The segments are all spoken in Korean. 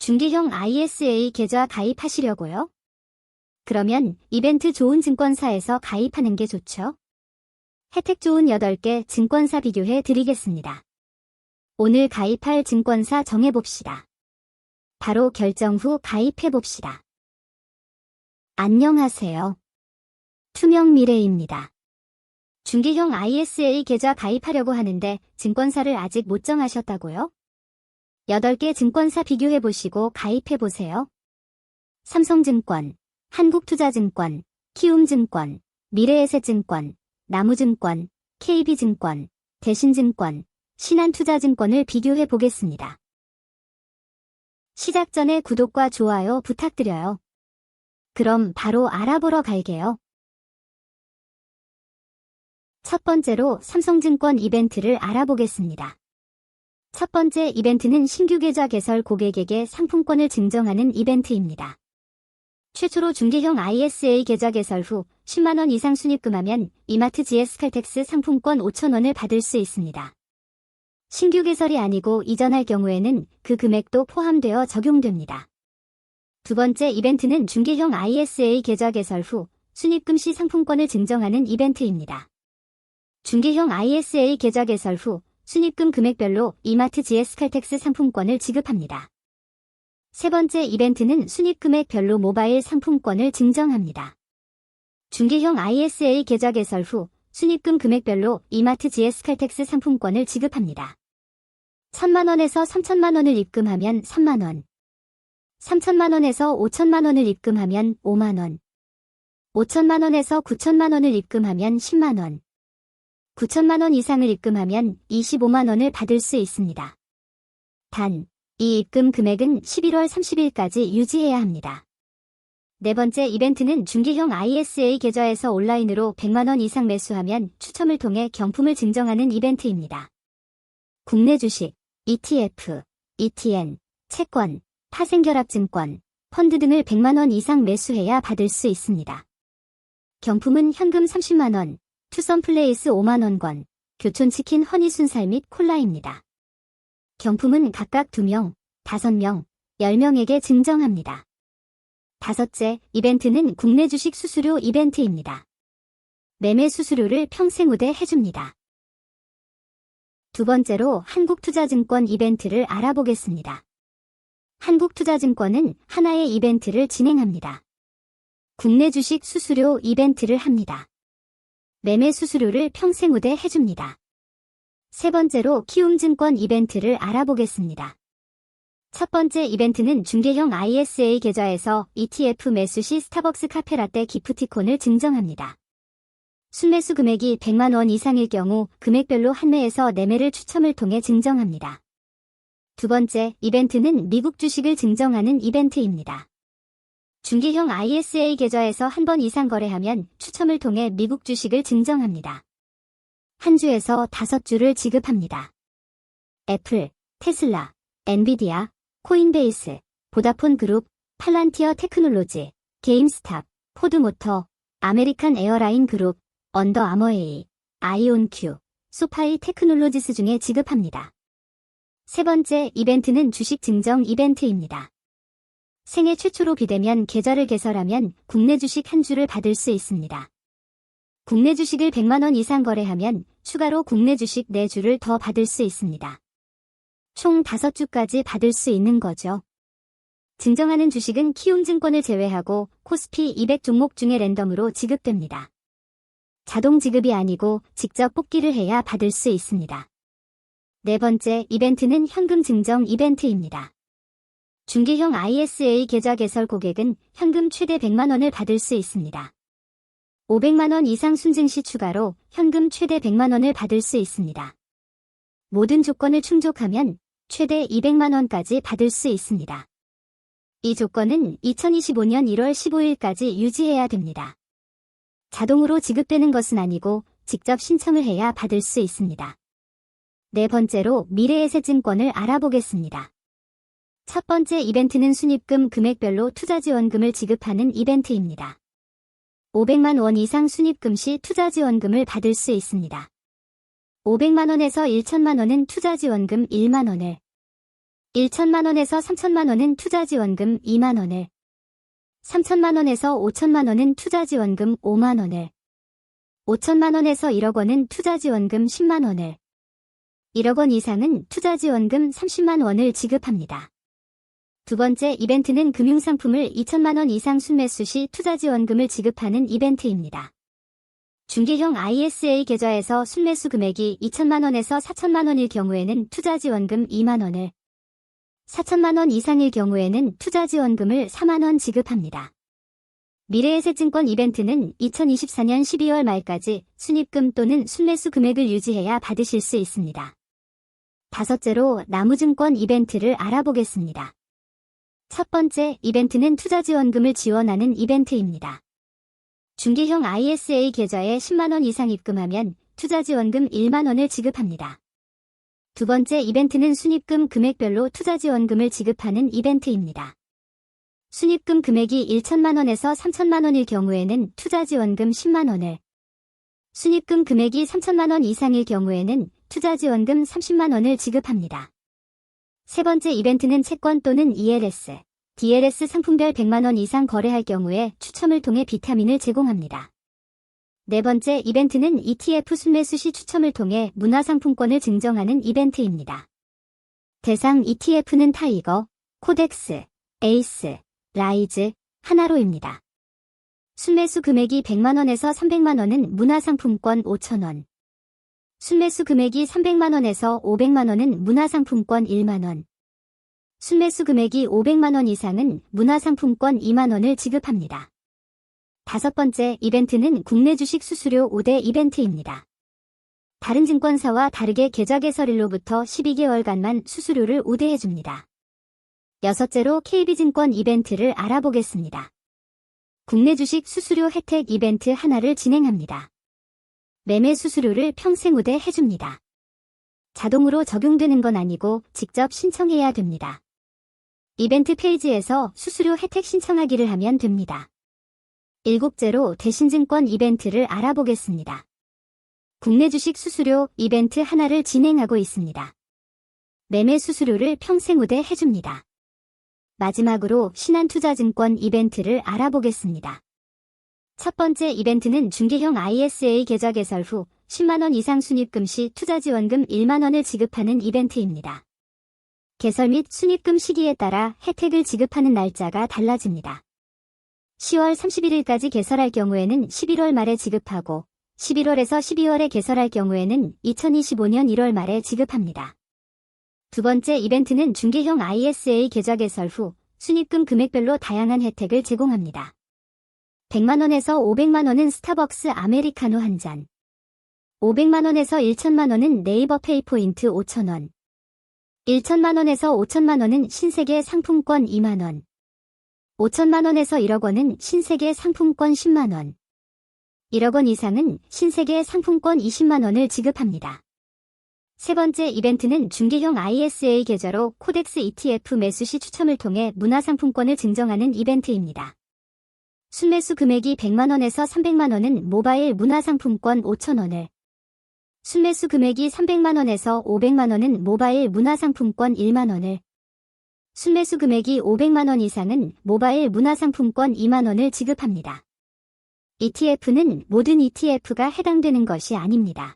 중개형 ISA 계좌 가입하시려고요? 그러면 이벤트 좋은 증권사에서 가입하는 게 좋죠? 혜택 좋은 8개 증권사 비교해 드리겠습니다. 오늘 가입할 증권사 정해봅시다. 바로 결정 후 가입해봅시다. 안녕하세요. 투명미래입니다. 중개형 ISA 계좌 가입하려고 하는데 증권사를 아직 못 정하셨다고요? 8개 증권사 비교해보시고 가입해보세요. 삼성증권, 한국투자증권, 키움증권, 미래에셋증권, 나무증권, KB증권, 대신증권, 신한투자증권을 비교해보겠습니다. 시작 전에 구독과 좋아요 부탁드려요. 그럼 바로 알아보러 갈게요. 첫 번째로 삼성증권 이벤트를 알아보겠습니다. 첫 번째 이벤트는 신규 계좌 개설 고객에게 상품권을 증정하는 이벤트입니다. 최초로 중개형 ISA 계좌 개설 후 10만원 이상 순입금하면 이마트 GS칼텍스 상품권 5,000원을 받을 수 있습니다. 신규 개설이 아니고 이전할 경우에는 그 금액도 포함되어 적용됩니다. 두 번째 이벤트는 중개형 ISA 계좌 개설 후 순입금 시 상품권을 증정하는 이벤트입니다. 중개형 ISA 계좌 개설 후 순입금 금액별로 이마트 GS칼텍스 상품권을 지급합니다. 세 번째 이벤트는 순입금액별로 모바일 상품권을 증정합니다. 중개형 ISA 계좌 개설 후 순입금 금액별로 이마트 GS칼텍스 상품권을 지급합니다. 1,000만원에서 3,000만원을 입금하면 3만원, 3,000만원에서 5,000만원을 입금하면 5만원, 5,000만원에서 9,000만원을 입금하면 10만원, 9,000만원 이상을 입금하면 25만원을 받을 수 있습니다. 단, 이 입금 금액은 11월 30일까지 유지해야 합니다. 네 번째 이벤트는 중개형 ISA 계좌에서 온라인으로 100만원 이상 매수하면 추첨을 통해 경품을 증정하는 이벤트입니다. 국내 주식, ETF, ETN, 채권, 파생결합증권, 펀드 등을 100만원 이상 매수해야 받을 수 있습니다. 경품은 현금 30만원, 투썸플레이스 5만원권, 교촌치킨 허니순살 및 콜라입니다. 경품은 각각 2명, 5명, 10명에게 증정합니다. 다섯째, 이벤트는 국내 주식 수수료 이벤트입니다. 매매 수수료를 평생 우대해줍니다. 두 번째로 한국투자증권 이벤트를 알아보겠습니다. 한국투자증권은 하나의 이벤트를 진행합니다. 국내 주식 수수료 이벤트를 합니다. 매매 수수료를 평생 우대해줍니다. 세 번째로 키움증권 이벤트를 알아보겠습니다. 첫 번째 이벤트는 중개형 ISA 계좌에서 ETF 매수 시 스타벅스 카페라떼 기프티콘을 증정합니다. 순매수 금액이 100만원 이상일 경우 금액별로 한 매에서 4매를 추첨을 통해 증정합니다. 두 번째 이벤트는 미국 주식을 증정하는 이벤트입니다. 중개형 ISA 계좌에서 한 번 이상 거래하면 추첨을 통해 미국 주식을 증정합니다. 한 주에서 5주를 지급합니다. 애플, 테슬라, 엔비디아, 코인베이스, 보다폰그룹, 팔란티어 테크놀로지, 게임스탑, 포드모터, 아메리칸 에어라인 그룹, 언더아머에이, 아이온큐, 소파이 테크놀로지스 중에 지급합니다. 세 번째 이벤트는 주식 증정 이벤트입니다. 생애 최초로 비대면 계좌를 개설하면 국내 주식 한 주를 받을 수 있습니다. 국내 주식을 100만원 이상 거래하면 추가로 국내 주식 4주를 더 받을 수 있습니다. 총 5주까지 받을 수 있는 거죠. 증정하는 주식은 키움증권을 제외하고 코스피 200 종목 중에 랜덤으로 지급됩니다. 자동 지급이 아니고 직접 뽑기를 해야 받을 수 있습니다. 네 번째 이벤트는 현금 증정 이벤트입니다. 중개형 ISA 계좌 개설 고객은 현금 최대 100만원을 받을 수 있습니다. 500만원 이상 순증 시 추가로 현금 최대 100만원을 받을 수 있습니다. 모든 조건을 충족하면 최대 200만원까지 받을 수 있습니다. 이 조건은 2025년 1월 15일까지 유지해야 됩니다. 자동으로 지급되는 것은 아니고 직접 신청을 해야 받을 수 있습니다. 네 번째로 미래에셋증권을 알아보겠습니다. 첫 번째 이벤트는 순입금 금액별로 투자지원금을 지급하는 이벤트입니다. 500만 원 이상 순입금 시 투자지원금을 받을 수 있습니다. 500만 원에서 1천만 원은 투자지원금 1만 원을, 1천만원에서 3천만원은 투자지원금 2만원을, 3천만원에서 5천만원은 투자지원금 5만원을, 5천만원에서 1억원은 투자지원금 10만원을, 1억원 이상은 투자지원금 30만원을 지급합니다. 두 번째 이벤트는 금융상품을 2천만원 이상 순매수 시 투자지원금을 지급하는 이벤트입니다. 중개형 ISA 계좌에서 순매수 금액이 2천만원에서 4천만원일 경우에는 투자지원금 2만원을, 4천만원 이상일 경우에는 투자지원금을 4만원 지급합니다. 미래에셋증권 이벤트는 2024년 12월 말까지 순입금 또는 순매수 금액을 유지해야 받으실 수 있습니다. 다섯째로 나무증권 이벤트를 알아보겠습니다. 첫 번째 이벤트는 투자지원금을 지원하는 이벤트입니다. 중개형 ISA 계좌에 10만원 이상 입금하면 투자지원금 1만원을 지급합니다. 두 번째 이벤트는 순입금 금액별로 투자지원금을 지급하는 이벤트입니다. 순입금 금액이 1천만원에서 3천만원일 경우에는 투자지원금 10만원을, 순입금 금액이 3천만원 이상일 경우에는 투자지원금 30만원을 지급합니다. 세 번째 이벤트는 채권 또는 ELS, DLS 상품별 100만원 이상 거래할 경우에 추첨을 통해 비타민을 제공합니다. 네 번째 이벤트는 ETF 순매수 시 추첨을 통해 문화상품권을 증정하는 이벤트입니다. 대상 ETF는 타이거, 코덱스, 에이스, 라이즈, 하나로입니다. 순매수 금액이 100만원에서 300만원은 문화상품권 5천원, 순매수 금액이 300만원에서 500만원은 문화상품권 1만원, 순매수 금액이 500만원 이상은 문화상품권 2만원을 지급합니다. 다섯 번째 이벤트는 국내 주식 수수료 5대 이벤트입니다. 다른 증권사와 다르게 계좌 개설일로부터 12개월간만 수수료를 우대해줍니다. 여섯째로 KB증권 이벤트를 알아보겠습니다. 국내 주식 수수료 혜택 이벤트 하나를 진행합니다. 매매 수수료를 평생 우대해줍니다. 자동으로 적용되는 건 아니고 직접 신청해야 됩니다. 이벤트 페이지에서 수수료 혜택 신청하기를 하면 됩니다. 일곱째로 대신증권 이벤트를 알아보겠습니다. 국내 주식 수수료 이벤트 하나를 진행하고 있습니다. 매매 수수료를 평생 우대해줍니다. 마지막으로 신한투자증권 이벤트를 알아보겠습니다. 첫 번째 이벤트는 중개형 ISA 계좌 개설 후 10만원 이상 순입금 시 투자지원금 1만원을 지급하는 이벤트입니다. 개설 및 순입금 시기에 따라 혜택을 지급하는 날짜가 달라집니다. 10월 31일까지 개설할 경우에는 11월 말에 지급하고 11월에서 12월에 개설할 경우에는 2025년 1월 말에 지급합니다. 두 번째 이벤트는 중개형 ISA 계좌 개설 후 순입금 금액별로 다양한 혜택을 제공합니다. 100만원에서 500만원은 스타벅스 아메리카노 한 잔, 500만원에서 1천만원은 네이버 페이 포인트 5천원, 1천만원에서 5천만원은 신세계 상품권 2만원, 5천만원에서 1억원은 신세계 상품권 10만원, 1억원 이상은 신세계 상품권 20만원을 지급합니다. 세 번째 이벤트는 중개형 ISA 계좌로 코덱스 ETF 매수 시 추첨을 통해 문화상품권을 증정하는 이벤트입니다. 순매수 금액이 100만원에서 300만원은 모바일 문화상품권 5천원을, 순매수 금액이 300만원에서 500만원은 모바일 문화상품권 1만원을, 순매수 금액이 500만원 이상은 모바일 문화상품권 2만원을 지급합니다. ETF는 모든 ETF가 해당되는 것이 아닙니다.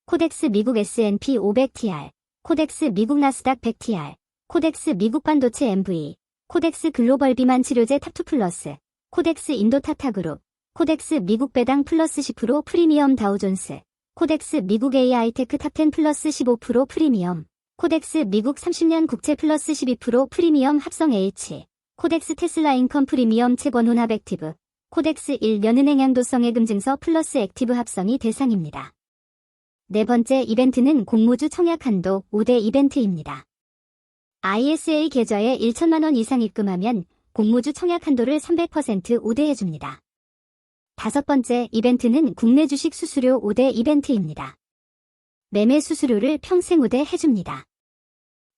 코덱스 미국 S&P 500TR, 코덱스 미국 나스닥 100TR, 코덱스 미국 반도체 MV, 코덱스 글로벌 비만 치료제 탑2 플러스, 코덱스 인도 타타그룹, 코덱스 미국 배당 플러스 10% 프리미엄 다우존스, 코덱스 미국 AI테크 탑10 플러스 15% 프리미엄, 코덱스 미국 30년 국채 플러스 12% 프리미엄 합성 H, 코덱스 테슬라 인컴 프리미엄 채권 혼합 액티브, 코덱스 1년은행 양도성의 금증서 플러스 액티브 합성이 대상입니다. 네 번째 이벤트는 공모주 청약 한도 5대 이벤트입니다. ISA 계좌에 1천만원 이상 입금하면 공모주 청약 한도를 300% 우대해줍니다. 다섯 번째 이벤트는 국내 주식 수수료 5대 이벤트입니다. 매매 수수료를 평생 우대해줍니다.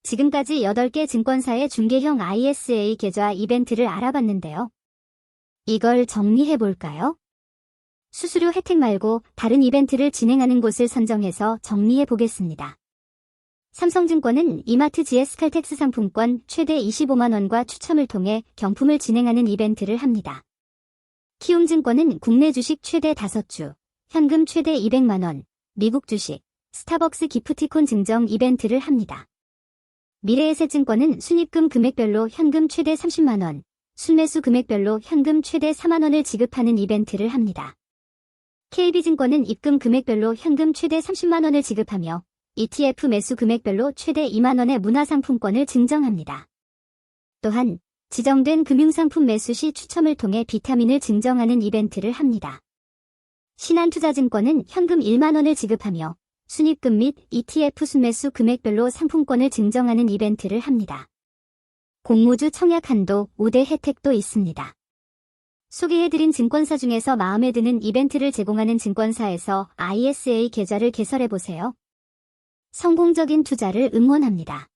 지금까지 8개 증권사의 중개형 ISA 계좌 이벤트를 알아봤는데요. 이걸 정리해볼까요? 수수료 혜택 말고 다른 이벤트를 진행하는 곳을 선정해서 정리해보겠습니다. 삼성증권은 이마트 GS칼텍스 상품권 최대 25만원과 추첨을 통해 경품을 진행하는 이벤트를 합니다. 키움증권은 국내 주식 최대 5주, 현금 최대 200만원, 미국 주식, 스타벅스 기프티콘 증정 이벤트를 합니다. 미래에셋증권은 순입금 금액별로 현금 최대 30만원, 순매수 금액별로 현금 최대 4만원을 지급하는 이벤트를 합니다. KB증권은 입금 금액별로 현금 최대 30만원을 지급하며 ETF 매수 금액별로 최대 2만원의 문화상품권을 증정합니다. 또한 지정된 금융상품 매수 시 추첨을 통해 비타민을 증정하는 이벤트를 합니다. 신한투자증권은 현금 1만원을 지급하며 순입금 및 ETF 순매수 금액별로 상품권을 증정하는 이벤트를 합니다. 공모주 청약 한도 5대 혜택도 있습니다. 소개해드린 증권사 중에서 마음에 드는 이벤트를 제공하는 증권사에서 ISA 계좌를 개설해보세요. 성공적인 투자를 응원합니다.